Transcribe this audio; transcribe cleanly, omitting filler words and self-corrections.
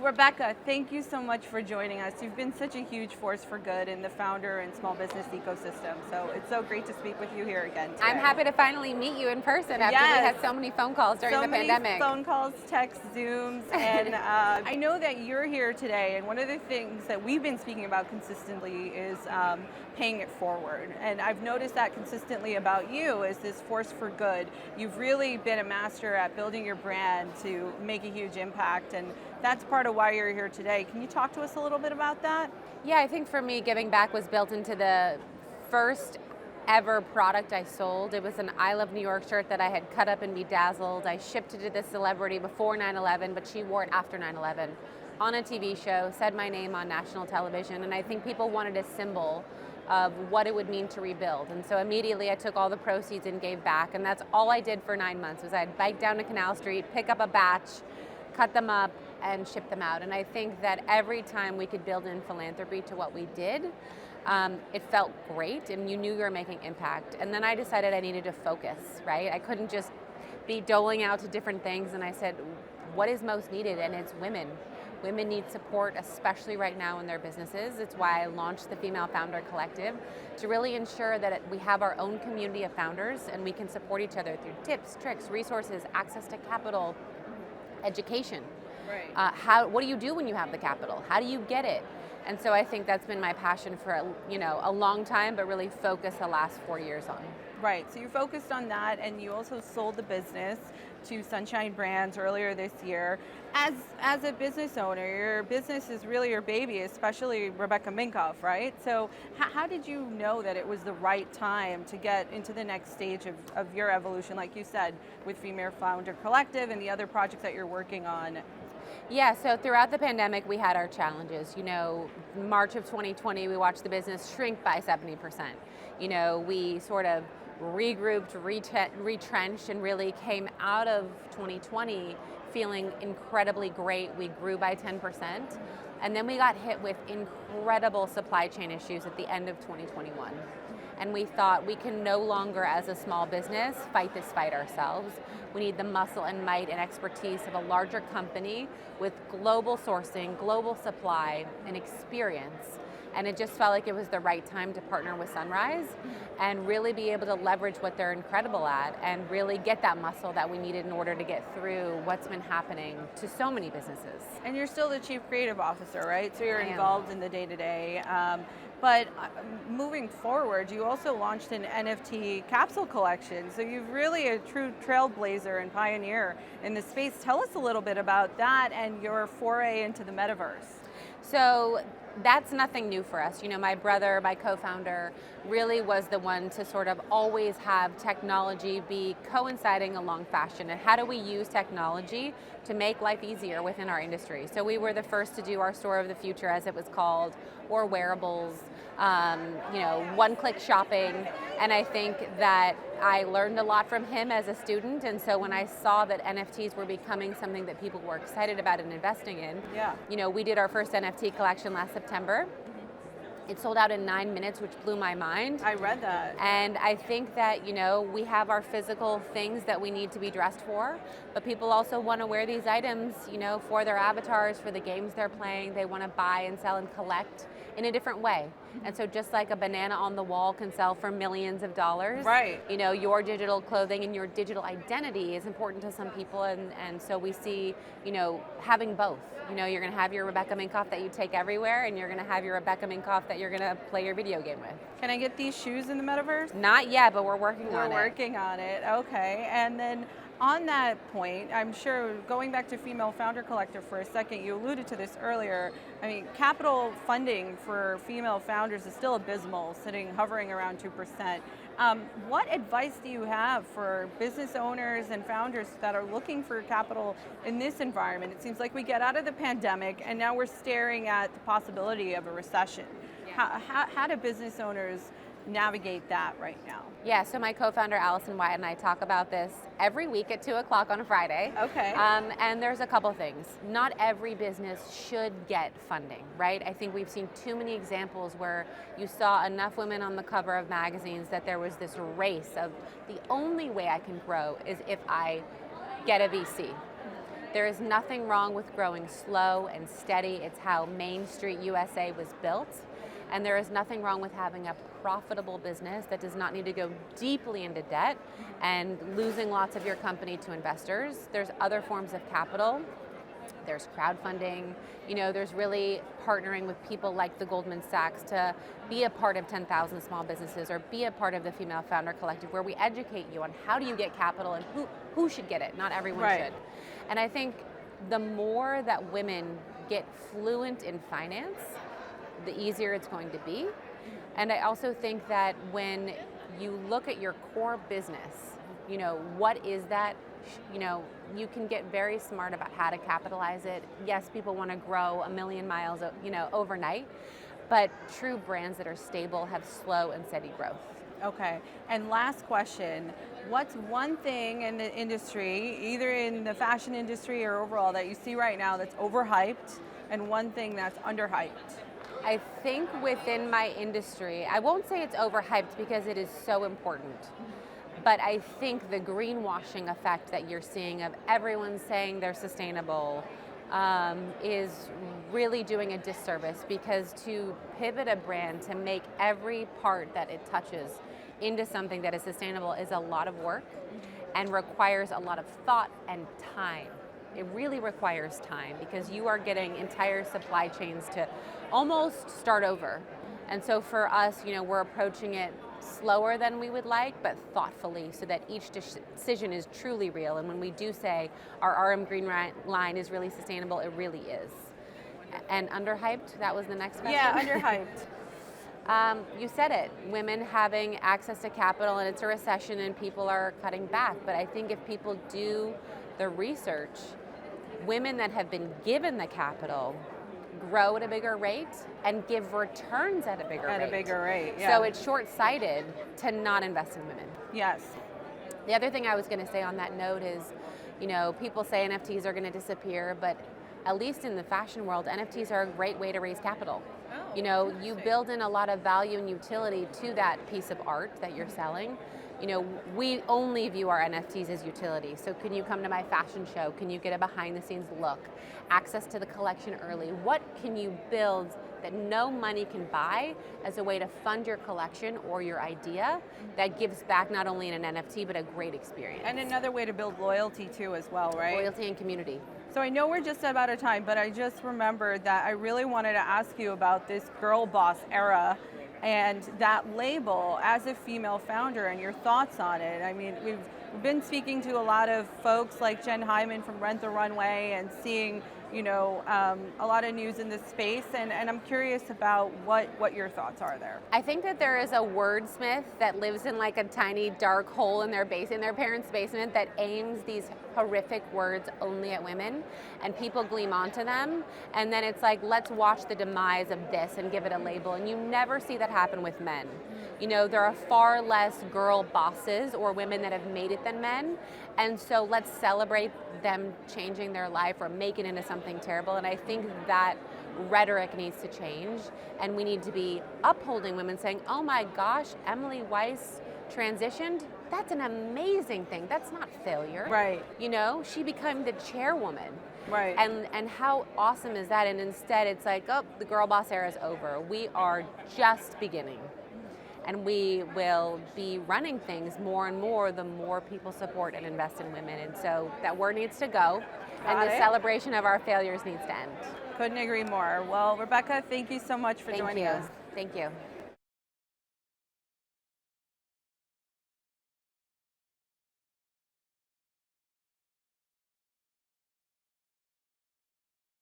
Rebecca, thank you so much for joining us. You've been such a huge force for good in the founder and small business ecosystem. So it's so great to speak with you here again today. I'm happy to finally meet you in person after we had so many phone calls during the pandemic. So many phone calls, texts, Zooms, and I know that you're here today, and one of the things that we've been speaking about consistently is paying it forward. And I've noticed that consistently about you as this force for good. You've really been a master at building your brand to make a huge impact, and that's part of why you're here today. Can you talk to us a little bit about that? Yeah, I think for me, giving back was built into the first ever product I sold. It was an I Love New York shirt that I had cut up and bedazzled. I shipped it to this celebrity before 9/11, but she wore it after 9/11 on a TV show, said my name on national television, and I think people wanted a symbol of what it would mean to rebuild. And so immediately I took all the proceeds and gave back, and that's all I did for 9 months was I'd bike down to Canal Street, pick up a batch, cut them up, and ship them out. And I think that every time we could build in philanthropy to what we did, it felt great, and you knew you were making impact. And then I decided I needed to focus, right? I couldn't just be doling out to different things, and I said, what is most needed? And it's women. Women need support, especially right now in their businesses. It's why I launched the Female Founder Collective, to really ensure that we have our own community of founders and we can support each other through tips, tricks, resources, access to capital, education. Right. What do you do when you have the capital? How do you get it? And so I think that's been my passion for a long time, but really focus the last 4 years on. Right, so you focused on that, and you also sold the business to Sunshine Brands earlier this year. As a business owner, your business is really your baby, especially Rebecca Minkoff, right? So how did you know that it was the right time to get into the next stage of your evolution, like you said, with Female Founder Collective and the other projects that you're working on? Yeah, so throughout the pandemic, we had our challenges. March of 2020, we watched the business shrink by 70%. We sort of regrouped, retrenched, and really came out of 2020 feeling incredibly great. We grew by 10%, and then we got hit with incredible supply chain issues at the end of 2021. And we thought we can no longer, as a small business, fight this fight ourselves. We need the muscle and might and expertise of a larger company with global sourcing, global supply, and experience. And it just felt like it was the right time to partner with Sunrise and really be able to leverage what they're incredible at and really get that muscle that we needed in order to get through what's been happening to so many businesses. And you're still the Chief Creative Officer, right? So you're involved in the day-to-day. But moving forward, you also launched an NFT capsule collection. So you're really a true trailblazer and pioneer in the space. Tell us a little bit about that and your foray into the metaverse. So that's nothing new for us. My brother, my co-founder, really was the one to sort of always have technology be coinciding along fashion. And how do we use technology to make life easier within our industry? So we were the first to do our store of the future, as it was called, or wearables, one-click shopping. And I think that I learned a lot from him as a student, and so when I saw that NFTs were becoming something that people were excited about and investing in, we did our first NFT collection last September. It sold out in 9 minutes, which blew my mind. I read that. And I think that, we have our physical things that we need to be dressed for, but people also want to wear these items, for their avatars, for the games they're playing. They want to buy and sell and collect in a different way. And so just like a banana on the wall can sell for millions of dollars, right? Your digital clothing and your digital identity is important to some people, and so we see, having both. You're going to have your Rebecca Minkoff that you take everywhere, and you're going to have your Rebecca Minkoff that you're going to play your video game with. Can I get these shoes in the metaverse? Not yet, but we're working on it. We're working on it, okay. And then on that point, I'm sure, going back to Female Founder Collective for a second, you alluded to this earlier. I mean, capital funding for female founders is still abysmal, hovering around 2%. What advice do you have for business owners and founders that are looking for capital in this environment? It seems like we get out of the pandemic and now we're staring at the possibility of a recession. Yeah. How do business owners navigate that right now? Yeah, so my co-founder Allison Wyatt and I talk about this every week at 2 o'clock on a Friday. Okay. And there's a couple things. Not every business should get funding, right? I think we've seen too many examples where you saw enough women on the cover of magazines that there was this race of the only way I can grow is if I get a VC. There is nothing wrong with growing slow and steady. It's how Main Street USA was built. And there is nothing wrong with having a profitable business that does not need to go deeply into debt and losing lots of your company to investors. There's other forms of capital. There's crowdfunding, there's really partnering with people like the Goldman Sachs to be a part of 10,000 small businesses or be a part of the Female Founder Collective, where we educate you on how do you get capital and who should get it. Not everyone Right. should. And I think the more that women get fluent in finance, the easier it's going to be. And I also think that when you look at your core business, what is that? You can get very smart about how to capitalize it. Yes, people want to grow a million miles, overnight, but true brands that are stable have slow and steady growth. Okay, and last question, what's one thing in the industry, either in the fashion industry or overall, that you see right now that's overhyped, and one thing that's underhyped? I think within my industry, I won't say it's overhyped because it is so important. But I think the greenwashing effect that you're seeing of everyone saying they're sustainable is really doing a disservice, because to pivot a brand to make every part that it touches into something that is sustainable is a lot of work and requires a lot of thought and time. It really requires time, because you are getting entire supply chains to almost start over. And so for us, we're approaching it slower than we would like, but thoughtfully, so that each decision is truly real. And when we do say our RM Green line is really sustainable, it really is. And underhyped, that was the next question? Yeah, underhyped. You said it, women having access to capital, and it's a recession and people are cutting back. But I think if people do the research, women that have been given the capital grow at a bigger rate and give returns at a bigger rate. At a bigger rate, yeah. So it's short-sighted to not invest in women. Yes. The other thing I was going to say on that note is, people say NFTs are going to disappear, but at least in the fashion world, NFTs are a great way to raise capital. You build in a lot of value and utility to that piece of art that you're selling. We only view our NFTs as utility. So can you come to my fashion show? Can you get a behind the scenes look? Access to the collection early? What can you build that no money can buy as a way to fund your collection or your idea that gives back not only in an NFT, but a great experience? And another way to build loyalty too as well, right? Loyalty and community. So I know we're just about out of time, but I just remembered that I really wanted to ask you about this girl boss era and that label as a female founder and your thoughts on it. I mean, we've been speaking to a lot of folks like Jen Hyman from Rent the Runway and seeing, a lot of news in this space, and I'm curious about what your thoughts are there. I think that there is a wordsmith that lives in like a tiny dark hole in their parents' basement that aims these horrific words only at women, and people gleam onto them, and then it's like, let's watch the demise of this and give it a label, and you never see that happen with men. There are far less girl bosses or women that have made it than men, and so let's celebrate them changing their life or make it into something terrible. And I think that rhetoric needs to change, and we need to be upholding women, saying, oh my gosh, Emily Weiss transitioned, that's an amazing thing, that's not failure. Right. She became the chairwoman. Right. And how awesome is that? And instead it's like, oh, the girl boss era is over. We are just beginning. And we will be running things more and more the more people support and invest in women. And so that word needs to go. And the celebration of our failures needs to end. Couldn't agree more. Well, Rebecca, thank you so much for joining us. Thank you.